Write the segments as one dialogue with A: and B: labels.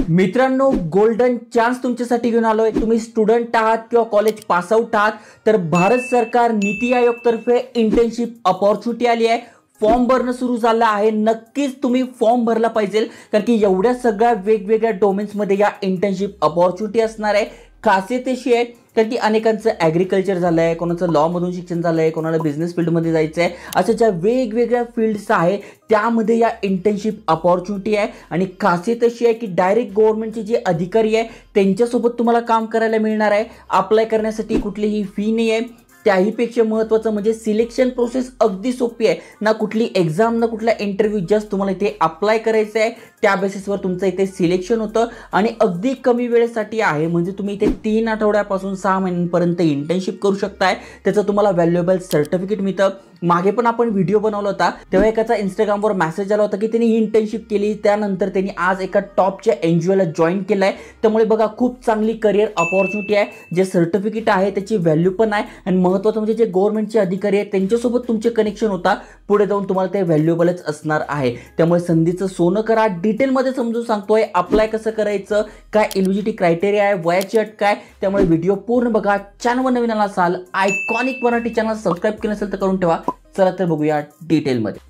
A: मित्रांनो, golden chance तुमच्यासाठी घेऊन आलोय। तुम्ही स्टुडंट आहात किंवा कॉलेज पास आउट आहात तर भारत सरकार नीति आयोग तर्फे इंटर्नशिप अपॉर्च्युनिटी आली आहे। फॉर्म भरणं सुरू झालं आहे। नक्कीच तुम्ही फॉर्म भरला पाहिजे, कारण की एवढ्या सगळ्या वेगवेगळ्या डोमेन्समध्ये या इंटर्नशिप अपॉर्च्युनिटी असणार आहे। खासियत अशी आहे कारण की अनेकांचं ॲग्रिकल्चर झालं आहे, कोणाचं लॉ मधून शिक्षण झालं आहे, कोणाला बिझनेस फील्डमध्ये जायचं आहे। अशा ज्या वेगवेगळ्या फील्ड्स आहे त्यामध्ये या इंटर्नशिप अपॉर्च्युनिटी आहे। आणि खासियत अशी आहे की डायरेक्ट गव्हर्नमेंटचे जे अधिकारी आहे त्यांच्यासोबत तुम्हाला काम करायला मिळणार आहे। अप्लाय करण्यासाठी कुठलीही फी नाही आहे। त्याहीपेक्षा महत्त्वाचं म्हणजे सिलेक्शन प्रोसेस अगदी सोपी आहे। ना कुठली एक्झाम ना कुठला इंटरव्ह्यू, जस्ट तुम्हाला इथे अप्लाय करायचं आहे, त्या बेसिसवर तुमचं इथे सिलेक्शन होतं आणि अगदी कमी वेळेसाठी आहे। म्हणजे तुम्ही इथे 3 आठवड्यापासून 6 महिन्यांपर्यंत इंटर्नशिप करू शकताय। त्याचं तुम्हाला व्हॅल्युएबल सर्टिफिकेट मिळतं। मागे पण आपण व्हिडिओ बनवला होता तेव्हा एकाचा इंस्टाग्रामवर मेसेज आला होता की त्यांनी ही इंटर्नशिप केली, त्यानंतर त्यांनी आज एका टॉपच्या एनजीओला जॉईन केलंय। त्यामुळे बघा, खूप चांगली करिअर अपॉर्च्युनिटी आहे। जे सर्टिफिकेट आहे त्याची व्हॅल्यू पण आहे आणि महत्त्वाचं म्हणजे जे गव्हर्नमेंटचे अधिकारी आहेत त्यांच्यासोबत तुमचे कनेक्शन होता, पुढे जाऊन तुम्हाला ते व्हॅल्युएबलच असणार आहे। त्यामुळे संधीचं सोनं करा। डिटेलमध्ये समजून सांगतोय अप्लाय कसं करायचं, काय एलिजिबिलिटी क्रायटेरिया आहे, वयाची अट काय। त्यामुळे व्हिडिओ पूर्ण बघा। चॅनलवर नवीन असाल, आयकॉनिक मराठी चॅनल सबस्क्राइब केलं असेल तर करून ठेवा। चला तर बघूया डिटेलमध्ये।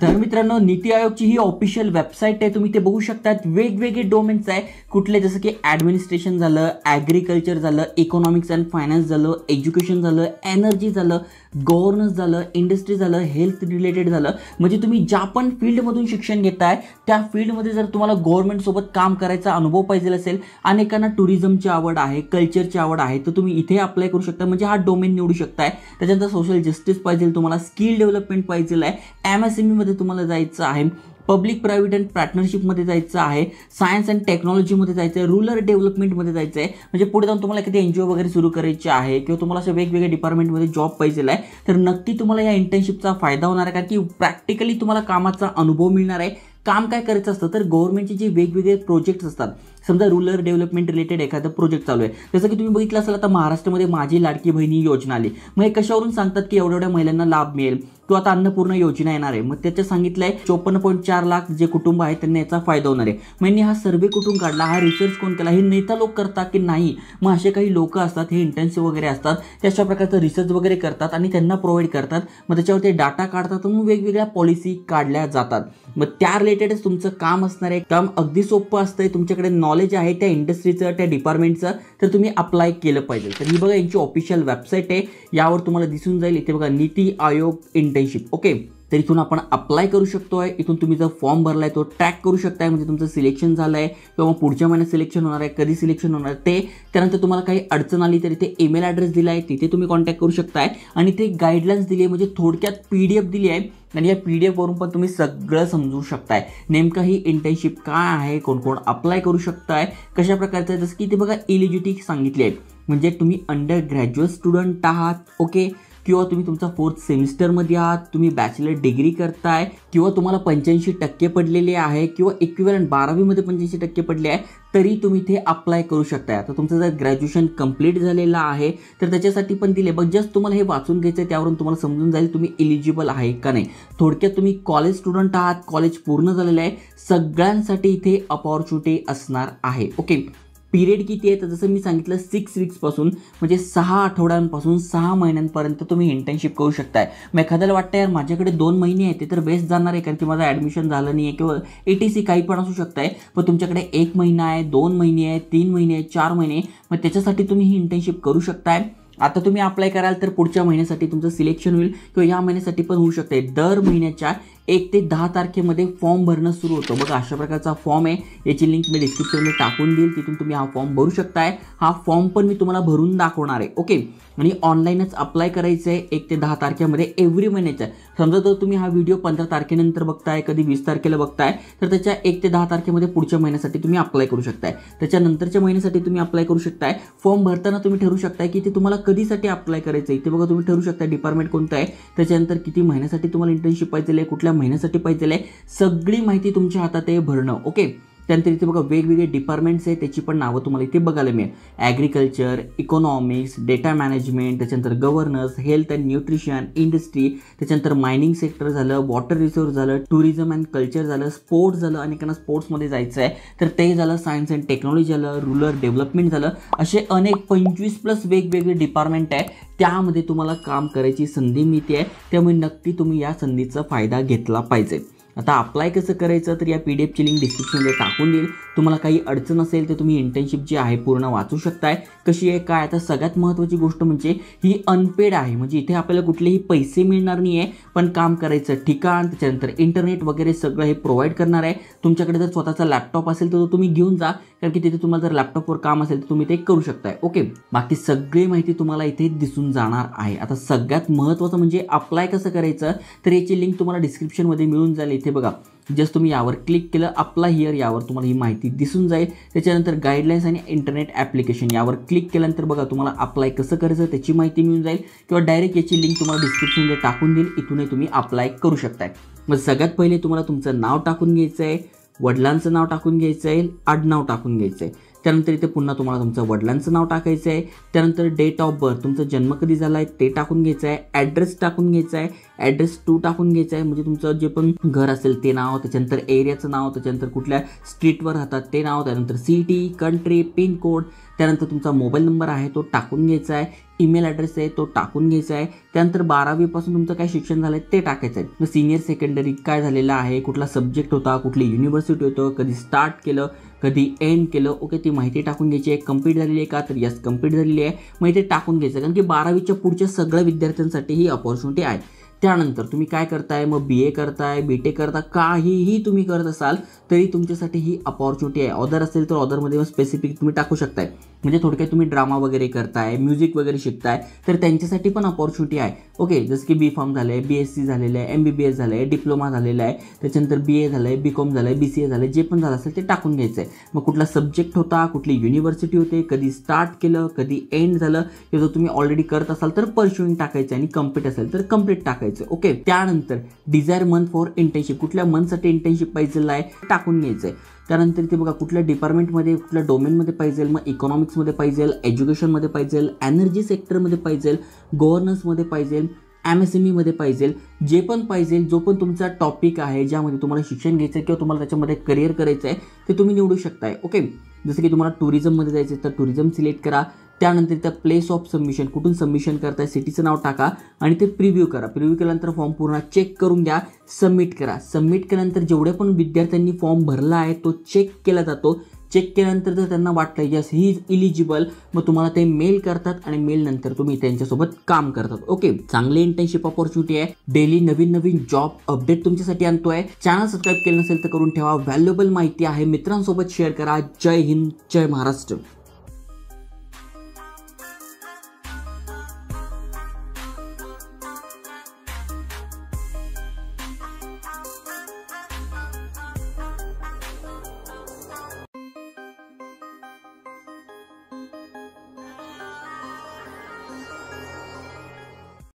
A: तर मित्रांनो, नीति आयोगची ही ऑफिशियल वेबसाईट आहे, तुम्ही ते बघू शकता। वेगवेगळे डोमेन्स आहे कुठले, जसं की ॲडमिनिस्ट्रेशन झालं, ॲग्रिकल्चर झालं, इकॉनॉमिक्स अँड फायनान्स झालं, एज्युकेशन झालं, एनर्जी झालं, गव्हर्नन्स झालं, इंडस्ट्री झालं, हेल्थ रिलेटेड झालं। म्हणजे तुम्ही ज्या पण फील्डमधून शिक्षण घेताय त्या फील्डमध्ये जर तुम्हाला गव्हर्नमेंटसोबत काम करायचा अनुभव पाहिजे असेल, अनेकांना टुरिझमची आवड आहे, कल्चरची आवड आहे, तर तुम्ही इथे अप्लाय करू शकता। म्हणजे हा डोमेन निवडू शकताय। त्याच्यानंतर सोशल जस्टिस पाहिजे तुम्हाला, स्किल डेव्हलपमेंट पाहिजे आहे, MSME मध्ये तुम्हाला जायचं आहे, पब्लिक प्रायव्हेट अँड पार्टनरशिपमध्ये जायचं आहे, सायन्स अँड टेक्नॉलॉजीमध्ये जायचं आहे, रूरल डेव्हलपमेंटमध्ये जायचं आहे। म्हणजे पुढे जाऊन तुम्हाला एखादी एनजीओ वगैरे सुरू करायची आहे किंवा तुम्हाला अशा वेगवेगळ्या डिपार्टमेंटमध्ये जॉब पाहिजे आहे, तर नक्की तुम्हाला या इंटर्नशिपचा फायदा होणार आहे, कारण की प्रॅक्टिकली तुम्हाला कामाचा अनुभव मिळणार आहे। काम काय करायचं असतं तर गव्हर्नमेंटचे जे वेगवेगळे प्रोजेक्ट्स असतात, समजा रूरल डेव्हलपमेंट रिलेटेड एखादं प्रोजेक्ट चालू आहे, जसं की तुम्ही बघितलं असेल आता महाराष्ट्रामध्ये माझी लाडकी बहिणी योजना आली। मग हे कशावरून सांगतात की एवढ्या एवढ्या महिलांना लाभ मिळेल, किंवा आता अन्नपूर्णा योजना येणार आहे, मग त्याचं सांगितलंय 54.4 लाख जे कुटुंब आहेत त्यांना याचा फायदा होणार आहे। मग हा सर्वे कुठून काढला, हा रिसर्च कोण केला, हे नेता लोक करतात की नाही? मग असे काही लोक असतात, हे इंटर्नशिप वगैरे असतात, त्याच्या प्रकारचं रिसर्च वगैरे करतात आणि त्यांना प्रोव्हाइड करतात। मग त्याच्यावर ते डाटा काढतात आणि वेगवेगळ्या पॉलिसी काढल्या जातात। मग त्या रिलेटेडच तुमचं काम असणार आहे। काम अगदी सोपं असतंय, तुमच्याकडे नॉलेज आहे त्या इंडस्ट्रीचं, त्या डिपार्टमेंटचं, तर तुम्ही अप्लाय केलं पाहिजे। तर ही बघा यांची ऑफिशियल वेबसाईट आहे, यावर तुम्हाला दिसून जाईल। इथे बघा नीति आयोग इंटर्नशिप, ओके। तर इथून आपण अप्लाय करू शकतोय। इथून तुम्ही जर फॉर्म भरलाय तो ट्रॅक करू शकताय, म्हणजे तुमचं सिलेक्शन झालंय किंवा पुढच्या महिन्यात सिलेक्शन होणार आहे, कधी सिलेक्शन होणार ते। त्यानंतर तुम्हाला काही अडचण आली तर इथे ईमेल ॲड्रेस दिला आहे, तिथे तुम्ही कॉन्टॅक्ट करू शकताय। आणि ते गाईडलाईन्स दिली आहे, म्हणजे थोडक्यात PDF दिली आहे आणि या PDF वरून पण तुम्ही सगळं समजू शकताय। नेमकं ही इंटर्नशिप काय आहे, कोण कोण अप्लाय करू शकताय, कशा प्रकारचं आहे। जसं की इथे बघा एलिजिबिलिटी सांगितली आहे, म्हणजे तुम्ही अंडर ग्रॅज्युएट स्टुडंट आहात, ओके, किंवा तुम्ही तुमचा 4th सेमिस्टरमध्ये आहात, तुम्ही बॅचलर डिग्री करताय, किंवा तुम्हाला 85% पडलेले आहे, किंवा इक्विव्हॅलंट 12वीमध्ये 85% पडले आहे, तरी तुम्ही इथे अप्लाय करू शकताय। आता तुमचं जर ग्रॅज्युएशन कंप्लीट झालेलं आहे तर त्याच्यासाठी पण दिले, बघ जस्ट तुम्हाला हे वाचून घ्यायचं आहे, त्यावरून तुम्हाला समजून जाईल तुम्ही एलिजिबल आहे का नाही। थोडक्यात तुम्ही कॉलेज स्टुडंट आहात, कॉलेज पूर्ण झालेलं आहे, सगळ्यांसाठी इथे अपॉर्च्युनिटी असणार आहे, ओके। पिरियड किती आहे तर जसं मी सांगितलं 6 वीक्सपासून, म्हणजे 6 आठवड्यांपासून 6 महिन्यांपर्यंत तुम्ही इंटर्नशिप करू शकताय। मग एखाद्याला वाटतं यार माझ्याकडे 2 महिने आहेत ते तर बेस्ट जाणार आहे, कारण की माझं ॲडमिशन झालं नाही आहे किंवा ETC काही पण असू शकताय, पण तुमच्याकडे 1 महिना आहे, 2 महिने आहे, 3 महिने आहे, 4 महिने, मग त्याच्यासाठी तुम्ही ही इंटर्नशिप करू शकताय। आता तुम्ही अप्लाय कराल तर पुढच्या महिन्यासाठी तुमचं सिलेक्शन होईल किंवा या महिन्यासाठी पण होऊ शकते। दर महिन्याच्या 1 ते 10 तारखेमध्ये फॉर्म भरणं सुरू होतं। बघा अशा प्रकारचा फॉर्म आहे, याची लिंक मी डिस्क्रिप्शनमध्ये टाकून देईल, तिथून तुम्ही हा फॉर्म भरू शकताय। हा फॉर्म पण मी तुम्हाला भरून दाखवणार आहे, ओके। आणि ऑनलाईनच अप्लाय करायचं आहे 1 ते 10 तारखेमध्ये एव्हरी महिन्याचा। समजा जर तुम्ही हा व्हिडिओ 15 तारखेनंतर बघताय, कधी 20 तारखेला बघताय, तर त्याच्या 1 ते 10 तारखेमध्ये पुढच्या महिन्यासाठी तुम्ही अप्लाय करू शकताय। त्याच्यानंतरच्या महिन्यासाठी तुम्ही अप्लाय करू शकताय। फॉर्म भरताना तुम्ही ठरवू शकताय की ते तुम्हाला कधीसाठी अप्लाय करायचं आहे, ते बघा तुम्ही ठरवू शकता डिपार्टमेंट कोणतं आहे, त्याच्यानंतर किती महिन्यासाठी तुम्हाला इंटर्नशिप पाहिजे आहे, कुठल्या महिन्यासाठी पाहिजे आहे, सगळी माहिती तुमच्या हातात आहे भरणं, ओके। त्यानंतर इथे बघा वेगवेगळे डिपार्टमेंट्स आहेत, त्याची पण नावं तुम्हाला इथे बघायला मिळेल. ॲग्रिकल्चर, इकॉनॉमिक्स, डेटा मॅनेजमेंट, त्याच्यानंतर governance, health and nutrition, industry, त्याच्यानंतर मायनिंग सेक्टर झालं, वॉटर रिसोर्स झालं, टुरिझम अँड कल्चर झालं, स्पोर्ट्स झालं, अनेकांना स्पोर्ट्समध्ये जायचं आहे तर ते झालं, सायन्स अँड टेक्नॉलॉजी झालं, रुरल डेव्हलपमेंट झालं. असे अनेक 25+ वेगवेगळे डिपार्टमेंट आहे, त्यामध्ये तुम्हाला काम करायची संधी मिळते आहे. त्यामुळे नक्की तुम्ही या संधीचा फायदा घेतला पाहिजे. आता अप्लाय कसं करायचं तर या PDFची लिंक डिस्क्रिप्शनमध्ये टाकून देईल. तुम्हाला काही अडचण असेल तर तुम्ही इंटर्नशिप जी आहे पूर्ण वाचू शकताय. कशी आहे काय. आता सगळ्यात महत्त्वाची गोष्ट म्हणजे ही अनपेड आहे, म्हणजे इथे आपल्याला कुठलेही पैसे मिळणार नाही आहे, पण काम करायचं ठिकाण, त्याच्यानंतर इंटरनेट वगैरे सगळं हे प्रोव्हाइड करणार आहे. तुमच्याकडे जर स्वतःचा लॅपटॉप असेल तर तो तुम्ही घेऊन जा, कारण की तिथे तुम्हाला जर लॅपटॉपवर काम असेल तर तुम्ही ते करू शकताय. ओके, बाकी सगळी माहिती तुम्हाला इथे दिसून जाणार आहे. आता सगळ्यात महत्त्वाचं म्हणजे अप्लाय कसं करायचं तर याची लिंक तुम्हाला डिस्क्रिप्शनमध्ये मिळून जाईल. इथे बघा जस्ट तुम्ही यावर क्लिक केलं, अप्लाय हिअर, यावर तुम्हाला ही माहिती दिसून जाईल. त्याच्यानंतर गाईडलाईन्स आणि इंटरनेट ॲप्लिकेशन यावर क्लिक केल्यानंतर बघा तुम्हाला अप्लाय कसं करायचं त्याची माहिती मिळून जाईल, किंवा डायरेक्ट याची लिंक तुम्हाला डिस्क्रिप्शनमध्ये टाकून देईल, इथूनही तुम्ही अप्लाय करू शकताय. मग सगळ्यात पहिले तुम्हाला तुमचं नाव टाकून घ्यायचं आहे, वडिलांचं नाव टाकून घ्यायचं आहे, आडनाव टाकून घ्यायचं आहे. त्यानंतर इथे पुन्हा तुम्हाला तुमचं वडिलांचं नाव टाकायचं आहे. त्यानंतर डेट ऑफ बर्थ, तुमचा जन्म कधी झाला आहे ते टाकून घ्यायचं आहे. ॲड्रेस टाकून घ्यायचा आहे, ॲड्रेस 2 टाकून घ्यायचं आहे, म्हणजे तुमचं जे पण घर असेल ते नाव, त्याच्यानंतर एरियाचं नाव, त्याच्यानंतर कुठल्या स्ट्रीटवर राहतात ते नाव, त्यानंतर सिटी, कंट्री, पिनकोड, त्यानंतर तुमचा मोबाईल नंबर आहे तो टाकून घ्यायचा आहे, ईमेल ॲड्रेस आहे तो टाकून घ्यायचा आहे. त्यानंतर 12वीपासून तुमचं काय शिक्षण झालं आहे ते टाकायचं आहे. मग सिनियर सेकंडरी काय झालेलं आहे, कुठला सब्जेक्ट होता, कुठली युनिव्हर्सिटी होतं, कधी स्टार्ट केलं, कधी एंड केलं, ओके ती माहिती टाकून घ्यायची आहे. कंप्लीट झालेली आहे का तर यस कंप्लीट झालेली आहे, मग इथे टाकून घ्यायचं, कारण की 12वीच्या पुढच्या सगळ्या विद्यार्थ्यांसाठी ही अपॉर्च्युनिटी आहे. त्यानंतर तुम्ही काय करताय, मग BA करताय, BTech करता, काहीही तुम्ही करत असाल तरी तुमच्यासाठी ही अपॉर्च्युनिटी आहे. ऑदर असेल तर ऑदरमध्ये स्पेसिफिक तुम्ही टाकू शकताय, म्हणजे थोडक्यात तुम्ही ड्रामा वगैरे करताय, म्युझिक वगैरे शिकताय तर त्यांच्यासाठी पण अपॉर्च्युनिटी आहे. ओके, जसं की B.Pharm झालं आहे, BSc झालेलं आहे, MBBS झालं आहे, डिप्लोमा झालेला आहे, त्याच्यानंतर BA झालं आहे, B.Com झालं आहे, BCA झालं आहे, जे पण झालं असेल ते टाकून घ्यायचं आहे. मग कुठला सब्जेक्ट होता, कुठली युनिव्हर्सिटी होते, कधी स्टार्ट केलं, कधी एंड झालं, हे जर तुम्ही ऑलरेडी करत असाल तर परस्युइंग टाकायचं आणि कंप्लीट असेल तर कंप्लीट टाकायचं. ओके, त्यानंतर डिझायर मंथ फॉर इंटर्नशिप, कुठल्या मंथसाठी इंटर्नशिप पाहिजे आहे टाकून घ्यायचं आहे. त्यानंतर इथे बघा कुठल्या डिपार्टमेंटमध्ये, कुठल्या डोमेनमध्ये पाहिजे, मग इकॉनॉमिक्समध्ये पाहिजे, एज्युकेशनमध्ये पाहिजे, एनर्जी सेक्टरमध्ये पाहिजे, गव्हर्नन्समध्ये पाहिजे, MSME पाहिजे, जे पण पाहिजे, जो पण तुमचा टॉपिक आहे ज्यामध्ये तुम्हाला शिक्षण घ्यायचं आहे किंवा तुम्हाला त्याच्यामध्ये करिअर करायचं आहे ते तुम्ही निवडू शकताय. ओके, जसं की तुम्हाला टुरिझममध्ये जायचं तर टुरिझम सिलेक्ट करा. त्यानंतर त्या प्लेस ऑफ सबमिशन, कुठून सबमिशन करताय, सिटीचं नाव टाका आणि ते प्रिव्ह्यू करा. प्रिव्ह्यू केल्यानंतर फॉर्म पूर्ण चेक करून घ्या, सबमिट करा. सबमिट केल्यानंतर जेवढे पण विद्यार्थ्यांनी फॉर्म भरला आहे तो चेक केला जातो. चेक केल्यानंतर जर त्यांना वाटतं यस ही इज इलिजिबल, मग तुम्हाला ते मेल करतात आणि मेल नंतर तुम्ही त्यांच्यासोबत काम करतात. ओके, चांगली इंटर्नशिप अपॉर्च्युनिटी आहे. डेली नवीन नवीन जॉब अपडेट तुमच्यासाठी आणतोय. चॅनल सबस्क्राईब केलं नसेल तर करून ठेवा. व्हॅल्युएबल माहिती आहे, मित्रांसोबत शेअर करा. जय हिंद, जय महाराष्ट्र.